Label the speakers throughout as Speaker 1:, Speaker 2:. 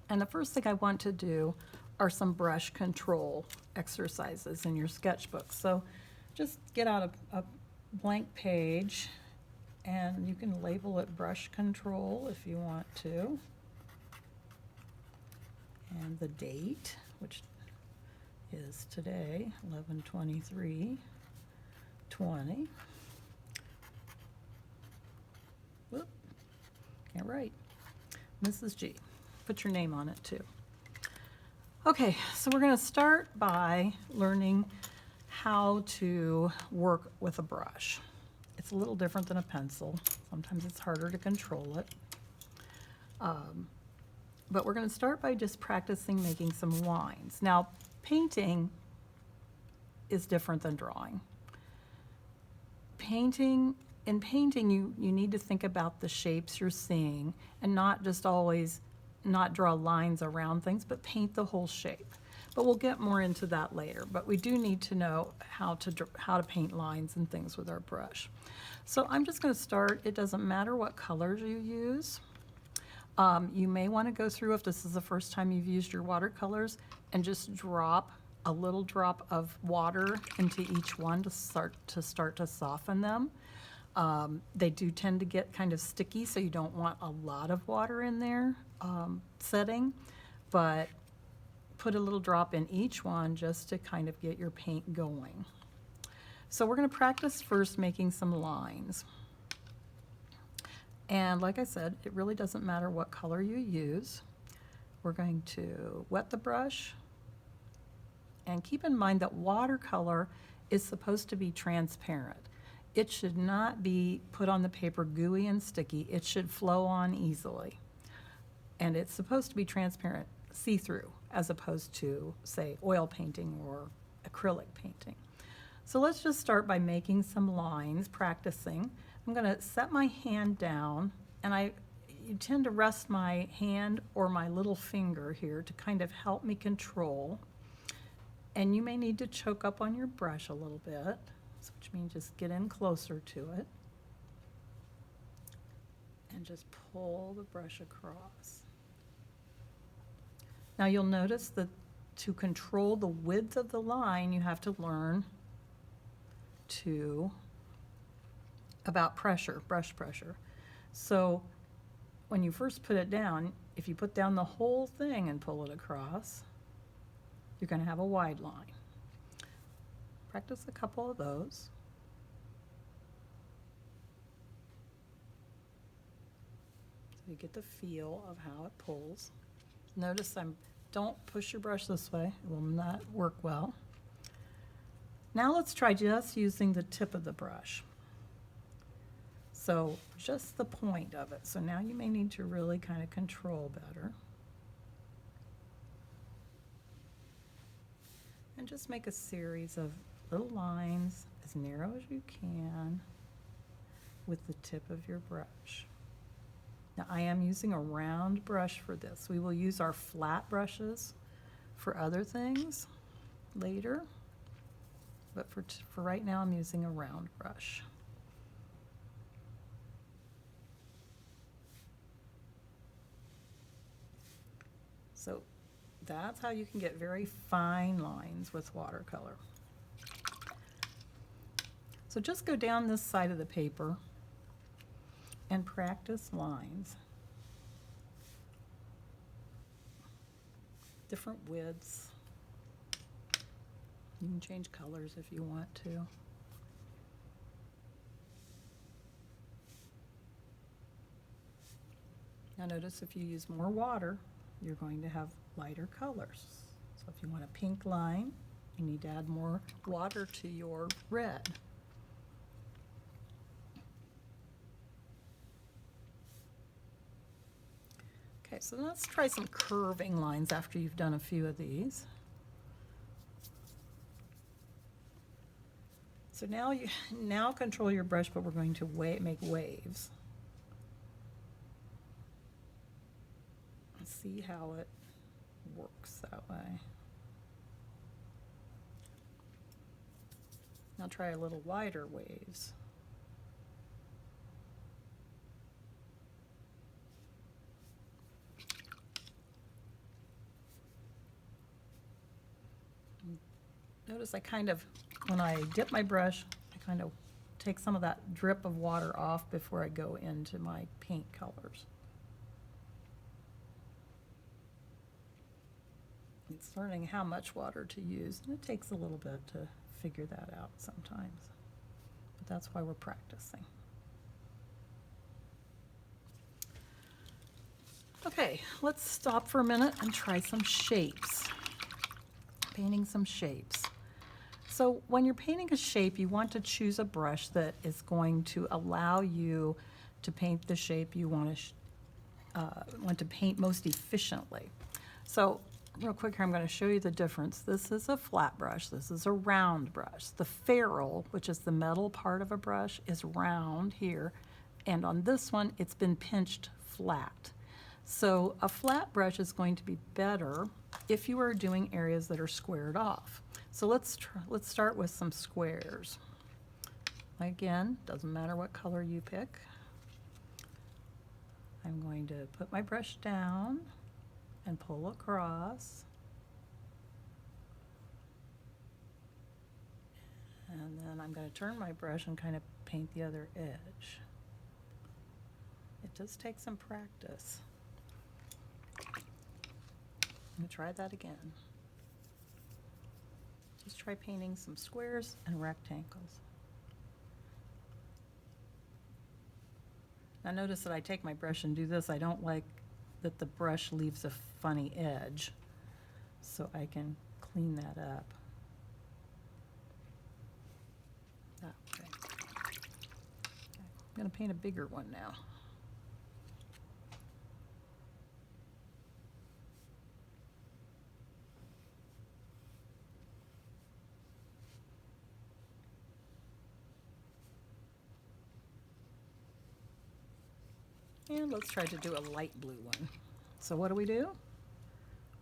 Speaker 1: And the first thing I want to do are some brush control exercises in your sketchbook. So just get out a blank page, and you can label it brush control if you want to. And the date, which is today, 11/23/20. Whoop, can't write. Mrs. G. Put your name on it too. Okay, so we're going to start by learning how to work with a brush. It's a little different than a pencil. Sometimes it's harder to control it. But we're going to start by just practicing making some lines. Now, painting is different than drawing. In painting, you need to think about the shapes you're seeing and not just always not draw lines around things, but paint the whole shape. But we'll get more into that later. But we do need to know how to paint lines and things with our brush. So I'm just going to start. It doesn't matter what colors you use. You may want to go through, if this is the first time you've used your watercolors, and just drop a little drop of water into each one to start to soften them. They do tend to get kind of sticky, so you don't want a lot of water in there setting, but put a little drop in each one just to kind of get your paint going. So we're going to practice first making some lines. And like I said, it really doesn't matter what color you use. We're going to wet the brush. And keep in mind that watercolor is supposed to be transparent. It should not be put on the paper gooey and sticky. It should flow on easily. And it's supposed to be transparent, see-through, as opposed to, say, oil painting or acrylic painting. So let's just start by making some lines, practicing. I'm going to set my hand down, and you tend to rest my hand or my little finger here to kind of help me control. And you may need to choke up on your brush a little bit, which means just get in closer to it and just pull the brush across. Now you'll notice that to control the width of the line, you have to learn about pressure, brush pressure. So when you first put it down, if you put down the whole thing and pull it across, you're going to have a wide line. Practice a couple of those. So you get the feel of how it pulls. Notice don't push your brush this way. It will not work well. Now let's try just using the tip of the brush. So just the point of it. So now you may need to really kind of control better. And just make a series of little lines as narrow as you can with the tip of your brush. Now I am using a round brush for this. We will use our flat brushes for other things later, but for right now I'm using a round brush. So that's how you can get very fine lines with watercolor. So just go down this side of the paper and practice lines. Different widths. You can change colors if you want to. Now notice if you use more water, you're going to have lighter colors. So if you want a pink line, you need to add more water to your red. Okay, so let's try some curving lines after you've done a few of these. So now control your brush, but we're going to make waves. Let's see how it works that way. Now try a little wider waves. Notice I kind of, when I dip my brush, I kind of take some of that drip of water off before I go into my paint colors. It's learning how much water to use, and it takes a little bit to figure that out sometimes. But that's why we're practicing. Okay, let's stop for a minute and try some shapes. Painting some shapes. So when you're painting a shape, you want to choose a brush that is going to allow you to paint the shape you want to paint most efficiently. So real quick here, I'm going to show you the difference. This is a flat brush. This is a round brush. The ferrule, which is the metal part of a brush, is round here. And on this one, it's been pinched flat. So a flat brush is going to be better if you are doing areas that are squared off. So let's start with some squares. Again, doesn't matter what color you pick. I'm going to put my brush down and pull across. And then I'm going to turn my brush and kind of paint the other edge. It does take some practice. I'm going to try that again. Just try painting some squares and rectangles. Now notice that I take my brush and do this. I don't like that the brush leaves a funny edge, so I can clean that up. That way. Okay. I'm going to paint a bigger one now. And let's try to do a light blue one. So what do?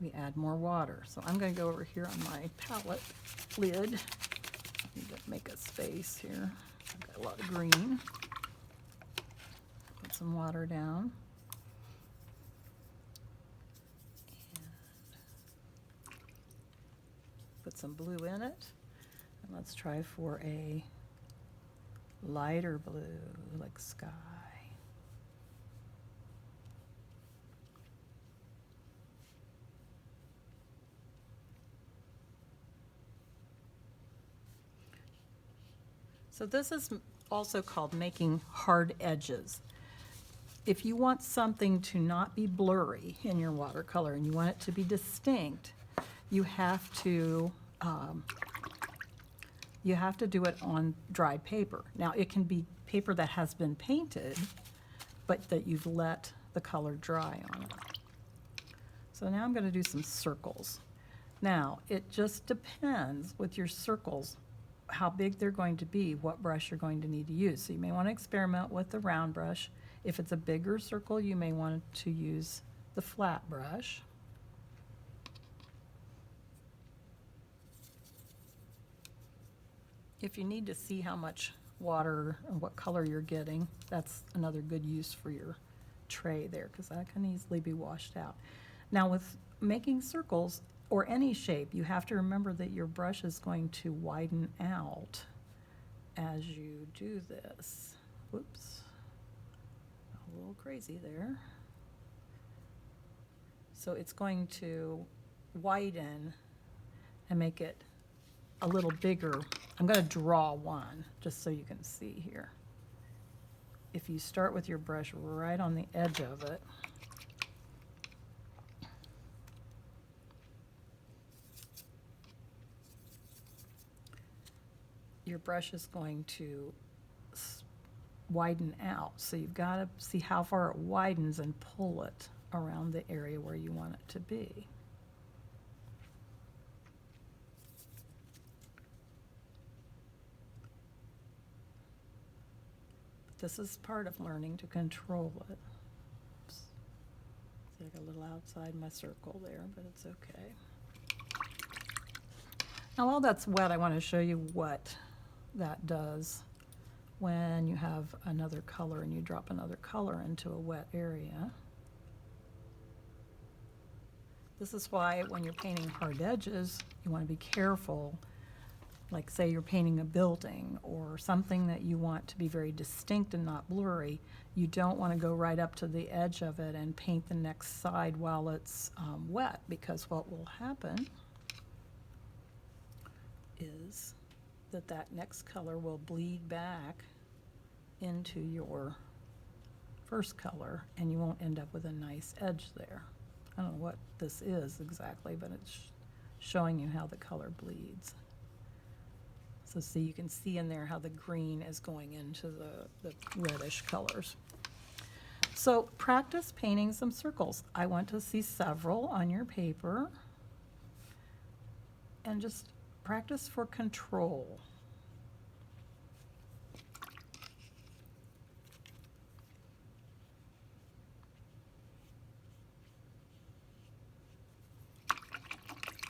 Speaker 1: We add more water. So I'm going to go over here on my palette lid. I need to make a space here. I've got a lot of green. Put some water down. And put some blue in it. And let's try for a lighter blue, like sky. So this is also called making hard edges. If you want something to not be blurry in your watercolor and you want it to be distinct, you have to do it on dried paper. Now it can be paper that has been painted, but that you've let the color dry on it. So now I'm going to do some circles. Now it just depends with your circles how big they're going to be, what brush you're going to need to use. So you may want to experiment with the round brush. If it's a bigger circle, you may want to use the flat brush. If you need to see how much water and what color you're getting, that's another good use for your tray there, because that can easily be washed out. Now with making circles, or any shape, you have to remember that your brush is going to widen out as you do this. Whoops, a little crazy there. So it's going to widen and make it a little bigger. I'm going to draw one just so you can see here. If you start with your brush right on the edge of it, your brush is going to widen out. So you've got to see how far it widens and pull it around the area where you want it to be. But this is part of learning to control it. Oops. See, I got a little outside my circle there, but it's okay. Now while that's wet, I want to show you what that does when you have another color and you drop another color into a wet area. This is why when you're painting hard edges, you want to be careful like say you're painting a building or something that you want to be very distinct and not blurry, you don't want to go right up to the edge of it and paint the next side while it's wet, because what will happen is that that next color will bleed back into your first color and you won't end up with a nice edge there. I don't know what this is exactly, but it's showing you how the color bleeds. So see, you can see in there how the green is going into the reddish colors. So practice painting some circles. I want to see several on your paper, and just practice for control.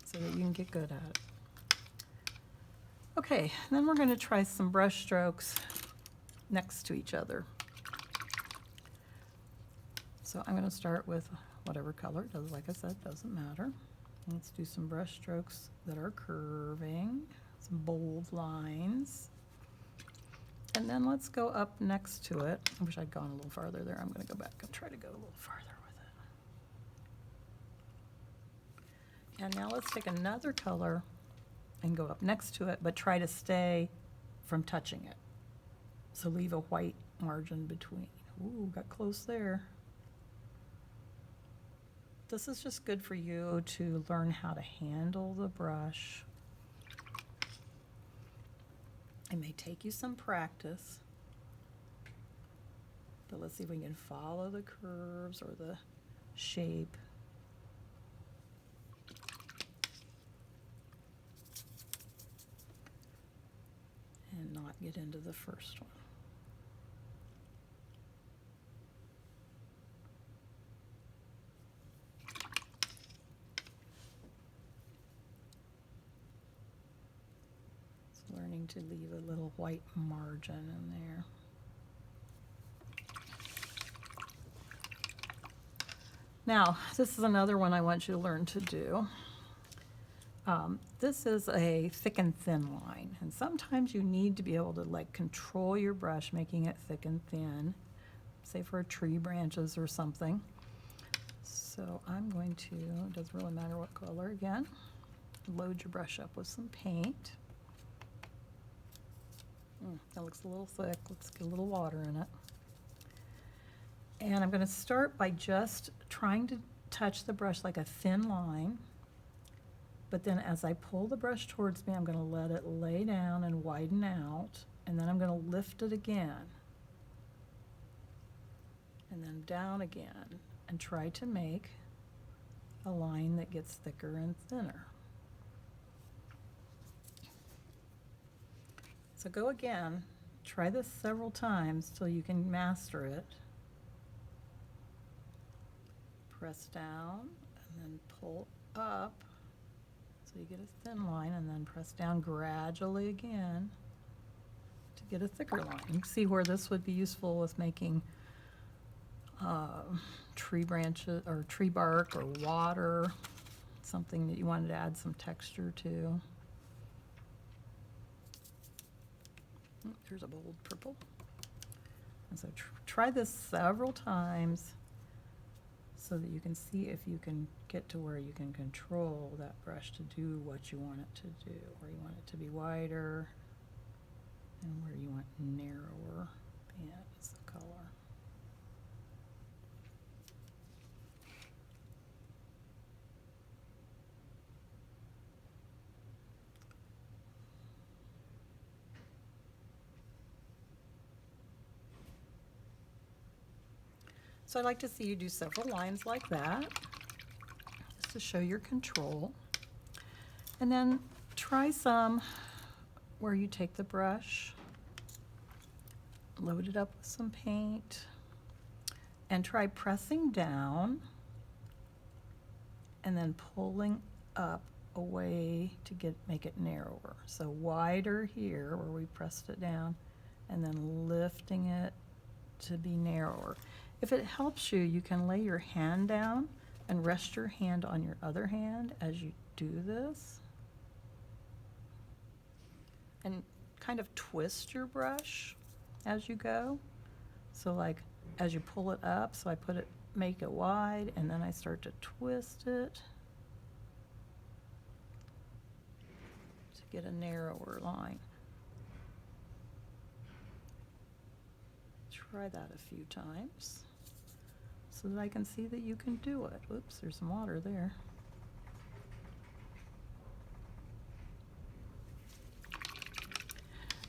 Speaker 1: So that you can get good at it. Okay, then we're going to try some brush strokes next to each other. So I'm going to start with whatever color, like I said, doesn't matter. Let's do some brush strokes that are curving, some bold lines. And then let's go up next to it. I wish I'd gone a little farther there. I'm going to go back and try to go a little farther with it. And now let's take another color and go up next to it, but try to stay from touching it. So leave a white margin between. Ooh, got close there. This is just good for you to learn how to handle the brush. It may take you some practice, but let's see if we can follow the curves or the shape. And not get into the first one. So learning to leave a little white margin in there. Now, this is another one I want you to learn to do. This is a thick and thin line, and sometimes you need to be able to like control your brush, making it thick and thin, say for tree branches or something. So I'm going to, it doesn't really matter what color again, load your brush up with some paint. That looks a little thick. Let's get a little water in it. And I'm going to start by just trying to touch the brush like a thin line. But then as I pull the brush towards me, I'm going to let it lay down and widen out. And then I'm going to lift it again. And then down again. And try to make a line that gets thicker and thinner. So go again. Try this several times till you can master it. Press down and then pull up. So you get a thin line, and then press down gradually again to get a thicker line. You can see where this would be useful with making tree branches or tree bark or water, something that you wanted to add some texture to. There's a bold purple. And so try this several times so that you can see if you can get to where you can control that brush to do what you want it to do, where you want it to be wider and where you want narrower bands of color. So I'd like to see you do several lines like that, just to show your control. And then try some where you take the brush, load it up with some paint, and try pressing down and then pulling up away to make it narrower. So wider here where we pressed it down, and then lifting it to be narrower. If it helps you, you can lay your hand down and rest your hand on your other hand as you do this. and kind of twist your brush as you go. So like as you pull it up, so I make it wide, and then I start to twist it to get a narrower line. Try that a few times so that I can see that you can do it. Oops, there's some water there.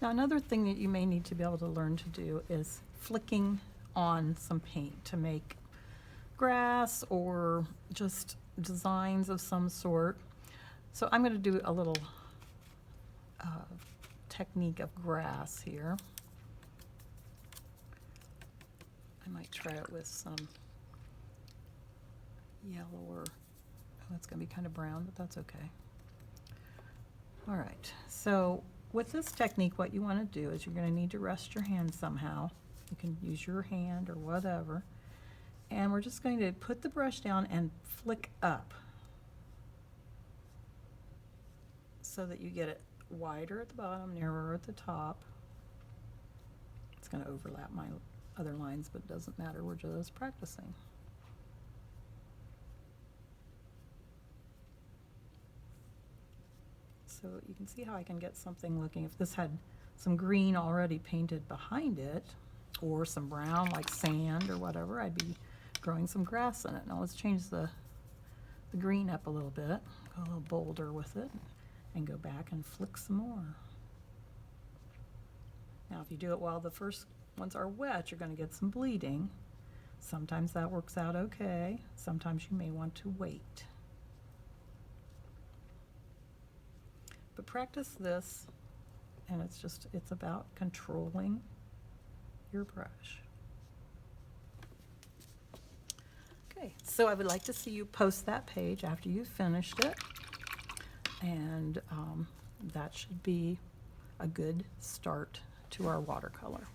Speaker 1: Now another thing that you may need to be able to learn to do is flicking on some paint to make grass or just designs of some sort. So I'm going to do a little technique of grass here. I might try it with some yellow or, oh, it's going to be kind of brown, but that's okay. All right, so with this technique, what you want to do is you're going to need to rest your hand somehow. You can use your hand or whatever. And we're just going to put the brush down and flick up so that you get it wider at the bottom, narrower at the top. It's going to overlap my other lines, but it doesn't matter. We're just practicing. So you can see how I can get something looking, if this had some green already painted behind it, or some brown like sand or whatever, I'd be growing some grass in it. Now let's change the green up a little bit, go a little bolder with it, and go back and flick some more. Now if you do it while the first ones are wet, you're going to get some bleeding. Sometimes that works out okay. Sometimes you may want to wait. But practice this, and it's about controlling your brush. Okay, so I would like to see you post that page after you've finished it, and that should be a good start to our watercolor.